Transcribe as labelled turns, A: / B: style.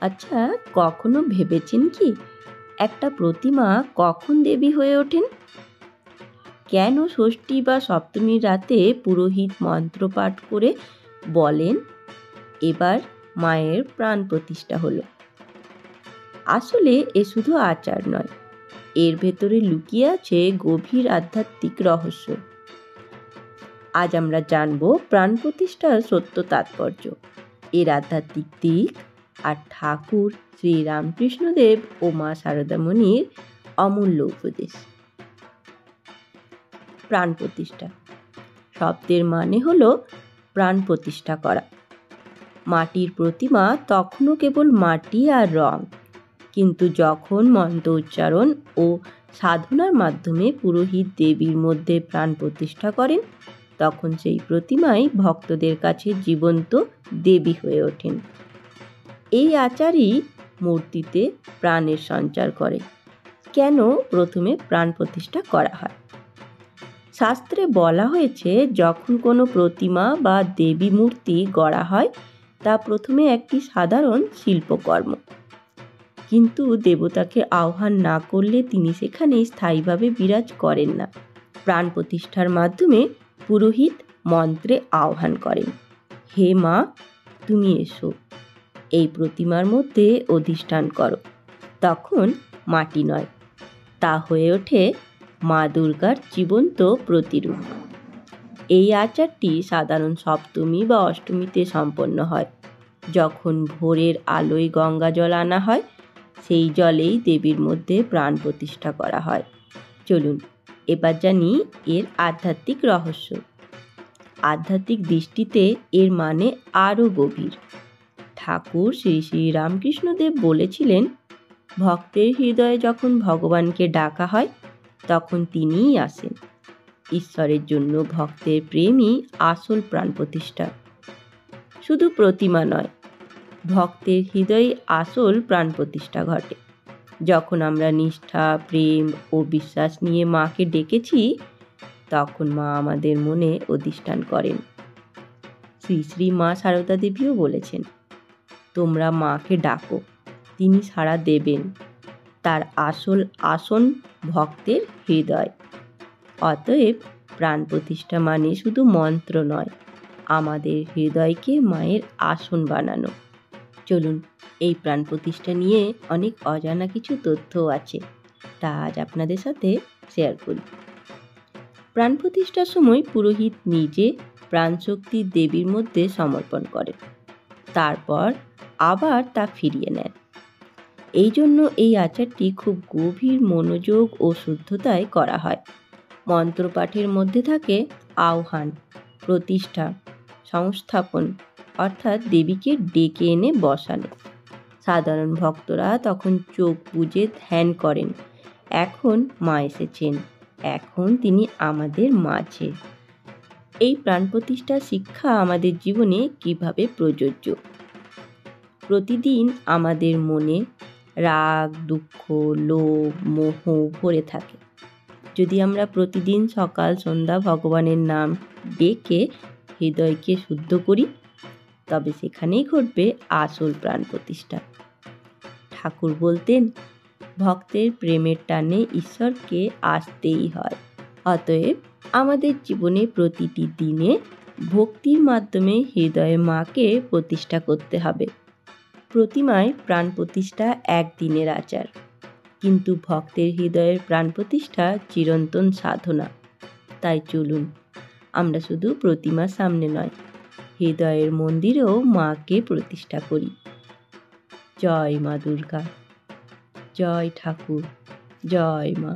A: আচ্ছা, কখনো ভেবেছেন কি একটা প্রতিমা কখন দেবী হয়ে ওঠেন? কেন ষষ্ঠী বা সপ্তমীর রাতে পুরোহিত মন্ত্র পাঠ করে বলেন, এবার মায়ের প্রাণ প্রতিষ্ঠা হলো? আসলে এ শুধু আচার নয়, এর ভেতরে লুকিয়ে আছে গভীর আধ্যাত্মিক রহস্য। আজ আমরা জানব প্রাণ প্রতিষ্ঠার সত্য তাৎপর্য, এর আধ্যাত্মিক দিক, আর ঠাকুর শ্রী রামকৃষ্ণদেব ও মা শারদামণির অমূল্য উপদেশ। প্রাণ প্রতিষ্ঠা শব্দের মানে হলো প্রাণ প্রতিষ্ঠা করা। মাটির প্রতিমা তখনও কেবল মাটি আর রং, কিন্তু যখন মন্ত্র উচ্চারণ ও সাধনার মাধ্যমে পুরোহিত দেবীর মধ্যে প্রাণ প্রতিষ্ঠা করেন, তখন সেই প্রতিমাই ভক্তদের কাছে জীবন্ত দেবী হয়ে ওঠেন। এই আচারই মূর্তিতে প্রাণের সঞ্চার করে। কেন প্রথমে প্রাণ প্রতিষ্ঠা করা হয়? শাস্ত্রে বলা হয়েছে, যখন কোনো প্রতিমা বা দেবী মূর্তি গড়া হয় তা প্রথমে একটি সাধারণ শিল্পকর্ম, কিন্তু দেবতাকে আহ্বান না করলে তিনি সেখানে স্থায়ীভাবে বিরাজ করেন না। প্রাণ প্রতিষ্ঠার মাধ্যমে পুরোহিত মন্ত্রে আহ্বান করেন, হে মা, তুমি এসো, এই প্রতিমার মধ্যে অধিষ্ঠান করো। তখন মাটি নয়, তা হয়ে ওঠে মা দুর্গার জীবন্ত প্রতিরূপ। এই আচারটি সাধারণ সপ্তমী বা অষ্টমীতে সম্পন্ন হয়, যখন ভোরের আলোয় গঙ্গা জল আনা হয়, সেই জলেই দেবীর মধ্যে প্রাণ প্রতিষ্ঠা করা হয়। চলুন এবার জানি এর আধ্যাত্মিক রহস্য। আধ্যাত্মিক দৃষ্টিতে এর মানে আরও গভীর। ঠাকুর শ্রী শ্রী রামকৃষ্ণদেব বলেছিলেন, ভক্তের হৃদয়ে যখন ভগবানকে ডাকা হয়, তখন তিনিই আসেন। ঈশ্বরের জন্য ভক্তের প্রেমই আসল প্রাণ প্রতিষ্ঠা। শুধু প্রতিমা নয়, ভক্তের হৃদয়ে আসল প্রাণ প্রতিষ্ঠা ঘটে। যখন আমরা নিষ্ঠা, প্রেম ও বিশ্বাস নিয়ে মাকে ডেকেছি, তখন মা আমাদের মনে অধিষ্ঠান করেন। শ্রী শ্রী মা শারদা দেবীও বলেছেন, তোমরা মাকে ডাকো, তিনি সাড়া দেবেন। তার আসল আসন ভক্তের হৃদয়। অতএব প্রাণ প্রতিষ্ঠা মানে শুধু মন্ত্র নয়, আমাদের হৃদয়কে মায়ের আসন বানানো। চলুন এই প্রাণ প্রতিষ্ঠা নিয়ে অনেক অজানা কিছু তথ্য আছে, তা আজ আপনাদের সাথে শেয়ার করি। প্রাণ প্রতিষ্ঠার সময় পুরোহিত নিজে প্রাণশক্তি দেবীর মধ্যে সমর্পণ করেন, তারপর আবার তা ফিরিয়ে নেন। এই জন্য এই আচারটি খুব গভীর মনোযোগ ও শুদ্ধতায় করা হয়। মন্ত্রপাঠের মধ্যে থাকে আহ্বান, প্রতিষ্ঠা, সংস্থাপন, অর্থাৎ দেবীকে ডেকে এনে বসানো। সাধারণ ভক্তরা তখন চোখ বুজে ধ্যান করেন, এখন মা এসেছেন, এখন তিনি আমাদের মাঝে। এই প্রাণ প্রতিষ্ঠার শিক্ষা আমাদের জীবনে কিভাবে প্রযোজ্য? প্রতিদিন আমাদের মনে রাগ, দুঃখ, লোভ, মোহ ভরে থাকে। যদি আমরা প্রতিদিন সকাল সন্ধ্যা ভগবানের নাম ডেকে হৃদয়কে শুদ্ধ করি, তবে সেখানেই ঘটবে আসল প্রাণ প্রতিষ্ঠা। ঠাকুর বলতেন, ভক্তের প্রেমের টানে ঈশ্বরকে আসতেই হয়। অতএব আমাদের জীবনে প্রতিটি দিনে ভক্তির মাধ্যমে হৃদয়ে মাকে প্রতিষ্ঠা করতে হবে। প্রতিমায় প্রাণ প্রতিষ্ঠা একদিনের আচার, কিন্তু ভক্তের হৃদয়ের প্রাণ প্রতিষ্ঠা চিরন্তন সাধনা। তাই চলুন আমরা শুধু প্রতিমার সামনে নয়, হৃদয়ের মন্দিরেও মাকে প্রতিষ্ঠা করি। জয় মা দুর্গা, জয় ঠাকুর, জয় মা।